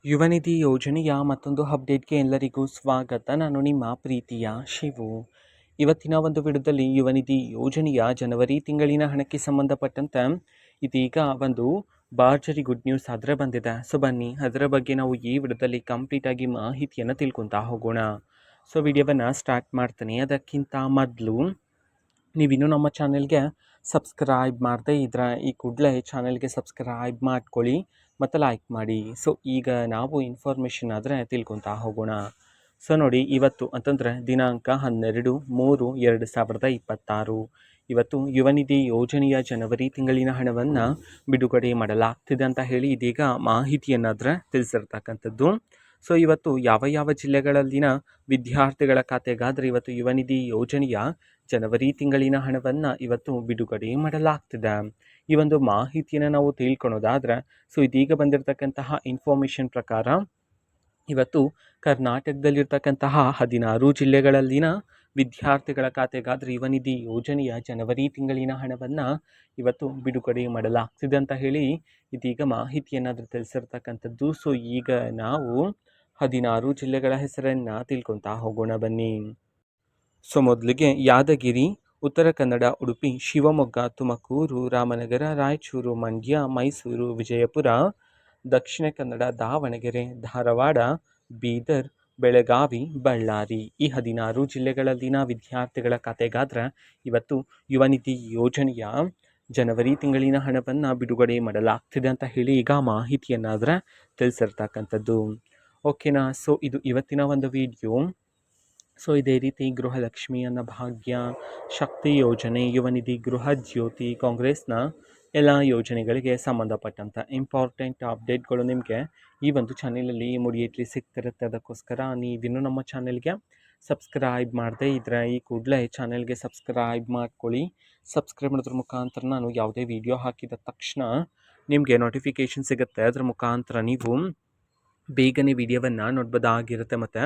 ಯುವ ನಿಧಿ ಯೋಜನೆಯ ಮತ್ತೊಂದು ಅಪ್ಡೇಟ್ಗೆ ಎಲ್ಲರಿಗೂ ಸ್ವಾಗತ. ನಾನು ನಿಮ್ಮ ಪ್ರೀತಿಯ ಶಿವು. ಇವತ್ತಿನ ಒಂದು ವಿಡಿಯೋದಲ್ಲಿ ಯುವ ನಿಧಿ ಯೋಜನೆಯ ಜನವರಿ ತಿಂಗಳಿನ ಹಣಕ್ಕೆ ಸಂಬಂಧಪಟ್ಟಂತೆ ಇದೀಗ ಒಂದು ಭರ್ಜರಿ ಗುಡ್ ನ್ಯೂಸ್ ಆದರೆ ಬಂದಿದೆ. ಸೊ ಬನ್ನಿ ಅದರ ಬಗ್ಗೆ ನಾವು ಈ ವಿಡಿಯೋದಲ್ಲಿ ಕಂಪ್ಲೀಟಾಗಿ ಮಾಹಿತಿಯನ್ನು ತಿಳ್ಕೊತಾ ಹೋಗೋಣ. ಸೊ ವಿಡಿಯೋವನ್ನು ಸ್ಟಾರ್ಟ್ ಮಾಡ್ತೀನಿ. ಅದಕ್ಕಿಂತ ಮೊದಲು ನೀವಿನ್ನೂ ನಮ್ಮ ಚಾನೆಲ್ಗೆ ಸಬ್ಸ್ಕ್ರೈಬ್ ಮಾಡದೇ ಇದ್ರೆ ಈ ಕೂಡಲೇ ಚಾನೆಲ್ಗೆ ಸಬ್ಸ್ಕ್ರೈಬ್ ಮಾಡ್ಕೊಳ್ಳಿ ಮತ್ತು ಲೈಕ್ ಮಾಡಿ. ಸೊ ಈಗ ನಾವು ಇನ್ಫಾರ್ಮೇಷನ್ ಆದರೆ ತಿಳ್ಕೊತಾ ಹೋಗೋಣ. ಸೊ ನೋಡಿ, ಇವತ್ತು ಅಂತಂದರೆ ದಿನಾಂಕ 12/3/2026 ಇವತ್ತು ಯುವ ನಿಧಿ ಯೋಜನೆಯ ಜನವರಿ ತಿಂಗಳಿನ ಹಣವನ್ನು ಬಿಡುಗಡೆ ಮಾಡಲಾಗ್ತಿದೆ ಅಂತ ಹೇಳಿ ಇದೀಗ ಮಾಹಿತಿಯನ್ನಾದರೆ ತಿಳಿಸಿರ್ತಕ್ಕಂಥದ್ದು. ಸೊ ಇವತ್ತು ಯಾವ ಯಾವ ಜಿಲ್ಲೆಗಳಲ್ಲಿನ ವಿದ್ಯಾರ್ಥಿಗಳ ಖಾತೆಗಾದರೆ ಇವತ್ತು ಯುವ ನಿಧಿ ಯೋಜನೆಯ ಜನವರಿ ತಿಂಗಳಿನ ಹಣವನ್ನು ಇವತ್ತು ಬಿಡುಗಡೆ ಮಾಡಲಾಗ್ತಿದೆ. ಈ ಒಂದು ಮಾಹಿತಿಯನ್ನು ನಾವು ತಿಳ್ಕೊಳೋದಾದರೆ, ಸೊ ಇದೀಗ ಬಂದಿರತಕ್ಕಂತಹ ಇನ್ಫಾರ್ಮೇಷನ್ ಪ್ರಕಾರ ಇವತ್ತು ಕರ್ನಾಟಕದಲ್ಲಿರ್ತಕ್ಕಂತಹ 16 ಜಿಲ್ಲೆಗಳಲ್ಲಿನ ವಿದ್ಯಾರ್ಥಿಗಳ ಖಾತೆಗಾದರೆ ಯುವ ನಿಧಿ ಯೋಜನೆಯ ಜನವರಿ ತಿಂಗಳಿನ ಹಣವನ್ನು ಇವತ್ತು ಬಿಡುಗಡೆ ಮಾಡಲಾಗ್ತಿದೆ ಅಂತ ಹೇಳಿ ಇದೀಗ ಮಾಹಿತಿಯನ್ನಾದರೂ ತಿಳಿಸಿರ್ತಕ್ಕಂಥದ್ದು. ಸೊ ಈಗ ನಾವು 16 ಜಿಲ್ಲೆಗಳ ಹೆಸರನ್ನು ತಿಳ್ಕೊತಾ ಹೋಗೋಣ ಬನ್ನಿ. ಸೊ ಮೊದಲಿಗೆ ಯಾದಗಿರಿ, ಉತ್ತರ ಕನ್ನಡ, ಉಡುಪಿ, ಶಿವಮೊಗ್ಗ, ತುಮಕೂರು, ರಾಮನಗರ, ರಾಯಚೂರು, ಮಂಡ್ಯ, ಮೈಸೂರು, ವಿಜಯಪುರ, ದಕ್ಷಿಣ ಕನ್ನಡ, ದಾವಣಗೆರೆ, ಧಾರವಾಡ, ಬೀದರ್, ಬೆಳಗಾವಿ, ಬಳ್ಳಾರಿ ಈ 16 ಜಿಲ್ಲೆಗಳಲ್ಲಿನ ವಿದ್ಯಾರ್ಥಿಗಳ ಖಾತೆಗಾದರೆ ಇವತ್ತು ಯುವ ನಿಧಿ ಯೋಜನೆಯ ಜನವರಿ ತಿಂಗಳಿನ ಹಣವನ್ನು ಬಿಡುಗಡೆ ಮಾಡಲಾಗ್ತಿದೆ ಅಂತ ಹೇಳಿ ಈಗ ಮಾಹಿತಿಯನ್ನಾದರೆ ತಿಳಿಸಿರ್ತಕ್ಕಂಥದ್ದು. ಓಕೆನಾ. ಸೊ ಇದು ಇವತ್ತಿನ ಒಂದು ವಿಡಿಯೋ. ಸೊ ಇದೇ ರೀತಿ ಗೃಹಲಕ್ಷ್ಮಿ ಅನ್ನಭಾಗ್ಯ, ಶಕ್ತಿ ಯೋಜನೆ, ಯುವ ನಿಧಿ, ಗೃಹ ಜ್ಯೋತಿ, ಕಾಂಗ್ರೆಸ್ನ ಎಲ್ಲ ಯೋಜನೆಗಳಿಗೆ ಸಂಬಂಧಪಟ್ಟಂಥ ಇಂಪಾರ್ಟೆಂಟ್ ಅಪ್ಡೇಟ್ಗಳು ನಿಮಗೆ ಈ ಒಂದು ಚಾನೆಲಲ್ಲಿ ಇಮಿಡಿಯೇಟ್ಲಿ ಸಿಗ್ತಿರುತ್ತೆ. ಅದಕ್ಕೋಸ್ಕರ ನೀವಿನ್ನೂ ನಮ್ಮ ಚಾನೆಲ್ಗೆ ಸಬ್ಸ್ಕ್ರೈಬ್ ಮಾಡದೇ ಇದ್ದರೆ ಈ ಕೂಡಲೇ ಚಾನೆಲ್ಗೆ ಸಬ್ಸ್ಕ್ರೈಬ್ ಮಾಡ್ಕೊಳ್ಳಿ. ಸಬ್ಸ್ಕ್ರೈಬ್ ಮಾಡೋದ್ರ ಮುಖಾಂತರ ನಾನು ಯಾವುದೇ ವಿಡಿಯೋ ಹಾಕಿದ ತಕ್ಷಣ ನಿಮಗೆ ನೋಟಿಫಿಕೇಷನ್ ಸಿಗುತ್ತೆ. ಅದರ ಮುಖಾಂತರ ನೀವು ಬೇಗನೆ ವಿಡಿಯೋವನ್ನು ನೋಡ್ಬೋದಾಗಿರುತ್ತೆ ಮತ್ತು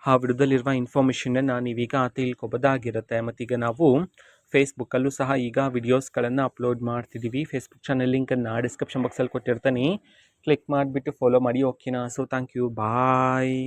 ಆ ವಿಡಿಯೋದಲ್ಲಿರುವ ಇನ್ಫಾರ್ಮೇಷನನ್ನು ನೀವೀಗ ತಿಳ್ಕೊಬೋದಾಗಿರುತ್ತೆ. ಮತ್ತೀಗ ನಾವು ಫೇಸ್ಬುಕ್ಕಲ್ಲೂ ಸಹ ಈಗ ವಿಡಿಯೋಸ್ಗಳನ್ನು ಅಪ್ಲೋಡ್ ಮಾಡ್ತಿದ್ದೀವಿ. ಫೇಸ್ಬುಕ್ ಚಾನಲ್ ಲಿಂಕನ್ನು ಡಿಸ್ಕ್ರಿಪ್ಷನ್ ಬಾಕ್ಸಲ್ಲಿ ಕೊಟ್ಟಿರ್ತೀನಿ, ಕ್ಲಿಕ್ ಮಾಡಿಬಿಟ್ಟು ಫಾಲೋ ಮಾಡಿ. ಓಕೆನಾ. So thank you, bye.